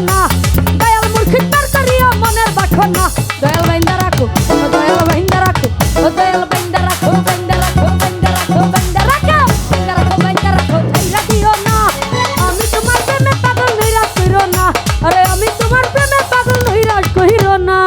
না দয়াল মুর্শিদ পার করিও মনের বাসনা দয়াল বাইন্দা রাখো দয়াল বাইন্দা রাখো দয়াল বাইন্দা রাখো বাইন্দা রাখো বাইন্দা রাখো বাইন্দা রাখো বাইন্দা রাখো বাইন্দা রাখো ছাইরা দিও না আমি তোমার প্রেমে পাগল নৈরাশ কইরো না আরে আমি তোমার প্রেমে পাগল নৈরাশ কইরো না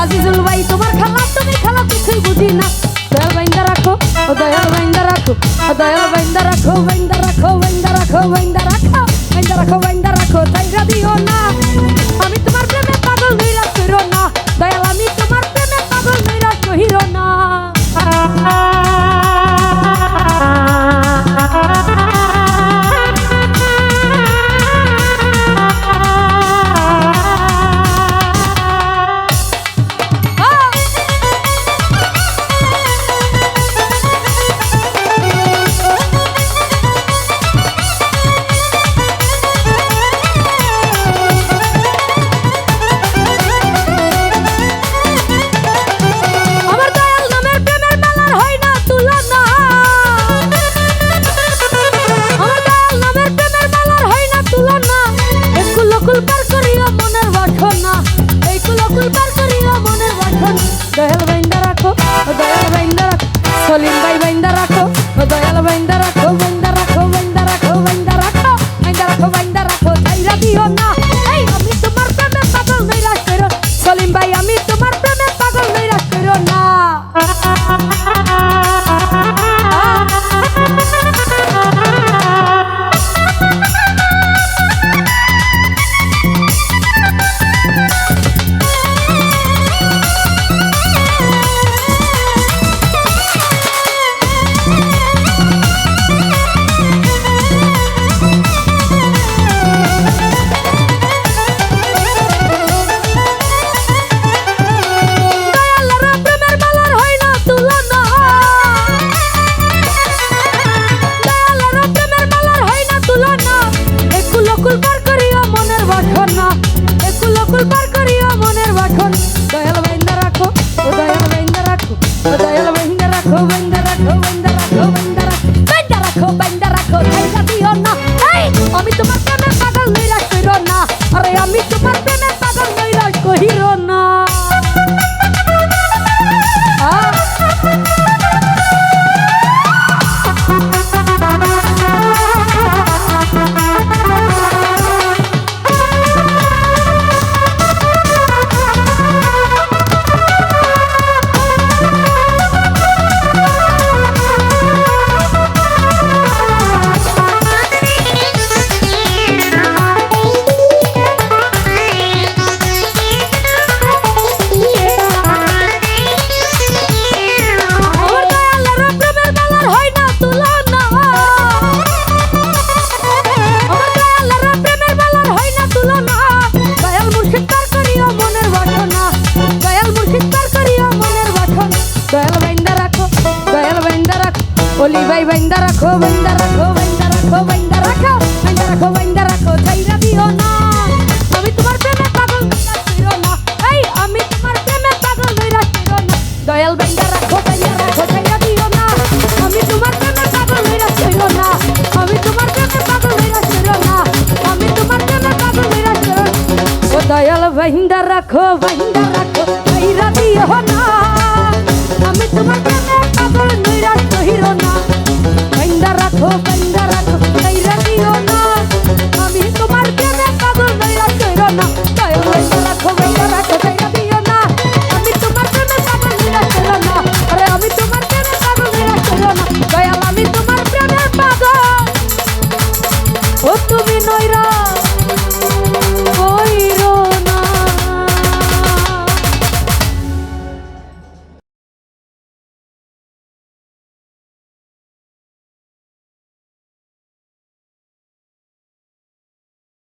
আজিজুল ভাই তোমার খেলা তুমি খেলা কিছুই বুঝি না দয়াল বাইন্দা রাখো দয়াল বাইন্দা রাখো দয়াল বাইন্দা রাখো বাইন্দা রাখো বাইন্দা রাখো বাইন্দা রাখো বাইন্দা রাখো বাইন্দা রাখো ছাইরা দিও না আমি তোমার প্রেমে পাগল নৈরাশ কইরো না দয়াল আমি তোমার প্রেমে পাগল নৈরাশ কইরো না সলিম ভাই বাইন্দা রাখো দয়াল বাইন্দা রাখো বাইন্দা রাখো বাইন্দা রাখো বাইন্দা রাখো বাইন্দা রাখো বাইন্দা রাখো ছাইরা দিও না এই আমি তোমার প্রেমে পাগল নৈরাশ কইরো সলিম ভাই আমি তোমার প্রেমে পাগল নৈরাশ কইরো না দয়াল বাইন্দা রাখো দয়াল বাইন্দা রাখো দয়াল বাইন্দা রাখো বাইন্দা রাখো বাইন্দা রাখো বাইন্দা রাখো বাইন্দা রাখো ছাইরা দিও না এই আমি তোমার প্রেমে পাগল নৈরাশ কইরো না আরে আমি তোমার প্রেমে পাগল নৈরাশ কইরো না ওলি ভাই বাইন্দা রাখো বাইন্দা রাখো বাইন্দা রাখো বাইন্দা রাখো বাইন্দা রাখো বাইন্দা রাখো ছাইরা দিও না আমি তোমার প্রেমে পাগল নৈরাশ কইরো না এই আমি তোমার প্রেমে পাগল নৈরাশ কইরো না দয়াল বাইন্দা রাখো ছাইরা দিও না আমি তোমার প্রেমে পাগল নৈরাশ কইরো না আমি তোমার প্রেমে পাগল নৈরাশ কইরো না আমি তোমার প্রেমে পাগল নৈরাশ কইরো ও দয়াল বাইন্দা রাখো ছাইরা দিও না আমি তোমার প্রেমে পাগল নৈরাশ কইরো না বাইন্দা রাখো ছাইরা দিও না আমি তোমার প্রেমে পাগল নৈরাশ কইরো না দয়াল বাইন্দা রাখো ছাইরা দিও না আমি তোমার প্রেমে পাগল নৈরাশ কইরো না আরে আমি তোমার প্রেমে পাগল নৈরাশ কইরো না দয়াল আমি তোমার প্রেমে পাগল ও তুমি নইরা